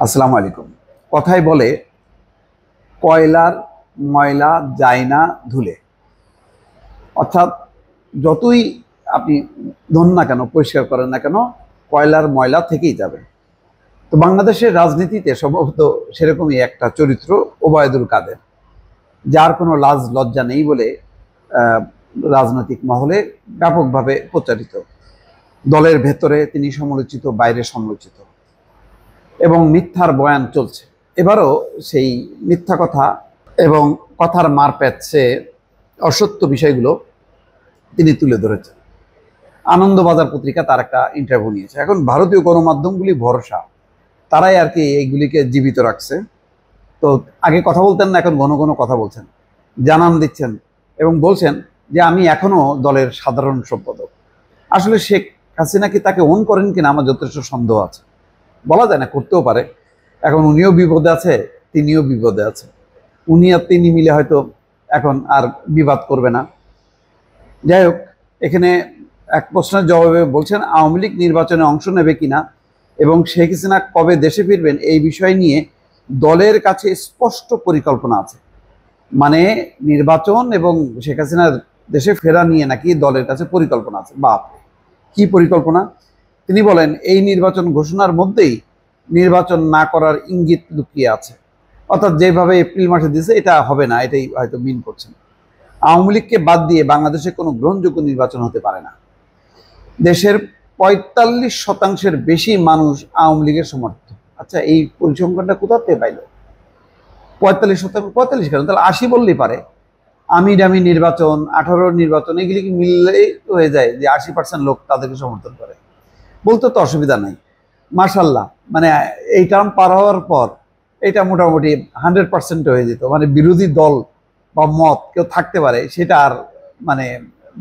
আসসালামু আলাইকুম। কথায় বলে কয়লার ময়লা যায় না ধুলে। অর্থাৎ যতই আপনি ধোন না কেন, পরিষ্কার করেন না কেন, কয়লার ময়লা থেকেই যাবে। তো বাংলাদেশের রাজনীতিতে সম্ভবত সেরকমই একটা চরিত্র ওবায়দুল কাদের, যার কোনো লাজ লজ্জা নেই বলে আহ, রাজনৈতিক মহলে ব্যাপকভাবে প্রচারিত। দলের ভেতরে তিনি সমালোচিত, বাইরে সমালোচিত এবং মিথ্যার বয়ান চলছে। এবারও সেই মিথ্যা কথা এবং কথার মার প্যাচে অসত্য বিষয়গুলো তিনি তুলে ধরেছেন। আনন্দবাজার পত্রিকা তার একটা ইন্টারভিউ নিয়েছে। এখন ভারতীয় গণমাধ্যমগুলি ভরসা, তারাই আর কি এইগুলিকে জীবিত রাখছে। তো আগে কথা বলতেন না, এখন ঘন ঘন কথা বলছেন, জানান দিচ্ছেন এবং বলছেন যে আমি এখনো দলের সাধারণ সম্পাদক। আসলে শেখ হাসিনা কি তাকে ওন করেন কিনা আমার যথেষ্ট সন্দেহ আছে। বলা যায় না, করতেও পারে। এখন উনিও বিপদে আছে, তিনিও বিপদে আছে। উনি আর তিনি মিলে হয়তো এখন আর বিবাদ করবে না। যাই হোক, এখানে এক প্রশ্নের জবাবে বলছেন আওয়ামী লীগ নির্বাচনে অংশ নেবে কিনা এবং শেখ হাসিনা কবে দেশে ফিরবেন এই বিষয় নিয়ে দলের কাছে স্পষ্ট পরিকল্পনা আছে। মানে নির্বাচন এবং শেখ হাসিনার দেশে ফেরা নিয়ে নাকি দলের কাছে পরিকল্পনা আছে। বাপ, কি পরিকল্পনা! তিনি বলেন এই নির্বাচন ঘোষণার মধ্যেই নির্বাচন না করার ইঙ্গিত লুকিয়ে আছে। অর্থাৎ যেভাবে এপ্রিল মাসে দিয়েছে এটা হবে না, এটাই হয়তো মিন করছেন। আওয়ামী লীগকে বাদ দিয়ে বাংলাদেশে কোনো গ্রহণযোগ্য নির্বাচন হতে পারে না। দেশের ৪৫% বেশি মানুষ আওয়ামী লীগের সমর্থক। আচ্ছা, এই পরিসংখ্যানটা কোথা থেকে পাইল? ৪৫%, ৪৫ কেন, তাহলে ৮০ বললেই পারে। আমি ডামি নির্বাচন, ১৮ নির্বাচন, এগুলি কি মিললেই হয়ে যায় যে ৮০% লোক তাদেরকে সমর্থন করে। বলতে তো অসুবিধা নাই। মার্শাল্লাহ, মানে এই টার্ম পার হওয়ার পর এটা মোটামুটি 100% হয়ে যেত। মানে বিরোধী দল বা মত কেউ থাকতে পারে সেটা আর মানে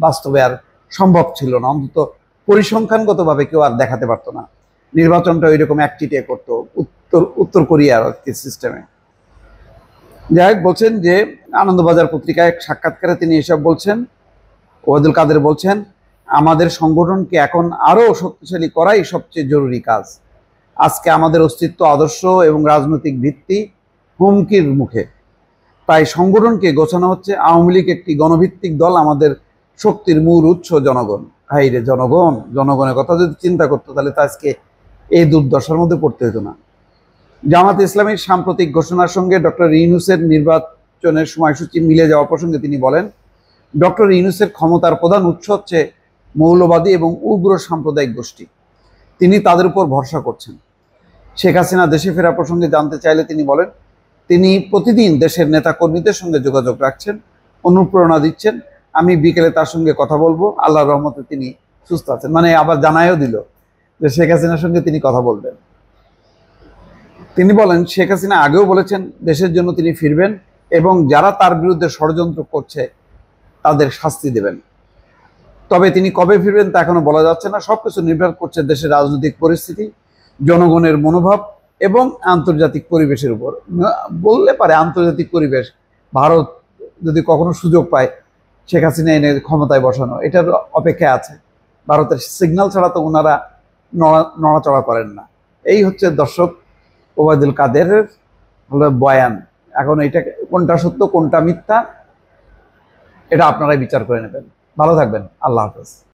বাস্তবে আর সম্ভব ছিল না। অন্তত পরিসংখ্যানগতভাবে কেউ আর দেখাতে পারতো না। নির্বাচনটা ওইরকম একচিটিয়া করতো, উত্তর কোরিয়ার সিস্টেমে। যাই হোক, বলছেন যে আনন্দবাজার পত্রিকায় এক সাক্ষাৎকারে তিনি এসব বলছেন। ওবায়দুল কাদের বলছেন আমাদের সংগঠনকে এখন আরো শক্তিশালী করাই সবচেয়ে জরুরি কাজ। আজকে আমাদের অস্তিত্ব, আদর্শ এবং রাজনৈতিক ভিত্তি হুমকির মুখে। তাই সংগঠনকে গোছানো হচ্ছে। আওয়ামী লীগ একটি গণভিত্তিক দল, আমাদের শক্তির মূল উৎস জনগণ। হাই রে জনগণ! জনগণের কথা যদি চিন্তা করতো তাহলে তো আজকে এই দুর্দশার মধ্যে পড়তে হতো না। জামাত ইসলামীর সাম্প্রতিক ঘোষণার সঙ্গে ডক্টর ইউনূসের নির্বাচনের সময়সূচি মিলে যাওয়া প্রসঙ্গে তিনি বলেন ডক্টর ইউনূসের ক্ষমতার প্রধান উৎস হচ্ছে মৌলবাদী এবং উগ্র সাম্প্রদায়িক গোষ্ঠী। তিনি তাদের উপর ভরসা করছেন। শেখ হাসিনা দেশে ফেরা প্রসঙ্গে জানতে চাইলে তিনি বলেন তিনি প্রতিদিন দেশের নেতা কর্মীদের সঙ্গে যোগাযোগ রাখছেন, অনুপ্রেরণা দিচ্ছেন। আমি বিকেলে তার সঙ্গে কথা বলবো, আল্লাহর রহমতে তিনি সুস্থ আছেন। মানে আবার জানায়ও দিল যে শেখ হাসিনার সঙ্গে তিনি কথা বলবেন। তিনি বলেন শেখ হাসিনা আগেও বলেছেন দেশের জন্য তিনি ফিরবেন এবং যারা তার বিরুদ্ধে ষড়যন্ত্র করছে তাদের শাস্তি দেবেন। তবে তিনি কবে ফিরবেন তা এখনো বলা যাচ্ছে না। সবকিছু নির্ভর করছে দেশের রাজনৈতিক পরিস্থিতি, জনগণের মনোভাব এবং আন্তর্জাতিক পরিবেশের উপর। বললে পারে আন্তর্জাতিক পরিবেশ, ভারত যদি কখনো সুযোগ পায় শেখ হাসিনা এনে ক্ষমতায় বসানো, এটার অপেক্ষায় আছে। ভারতের সিগন্যাল ছাড়া তো ওনারা নড়াচড়া করেন না। এই হচ্ছে দর্শক ওবায়দুল কাদেরের বয়ান। এখন এটা কোনটা সত্য কোনটা মিথ্যা এটা আপনারাই বিচার করে নেবেন। ভালো থাকবেন। আল্লাহ হাফেজ।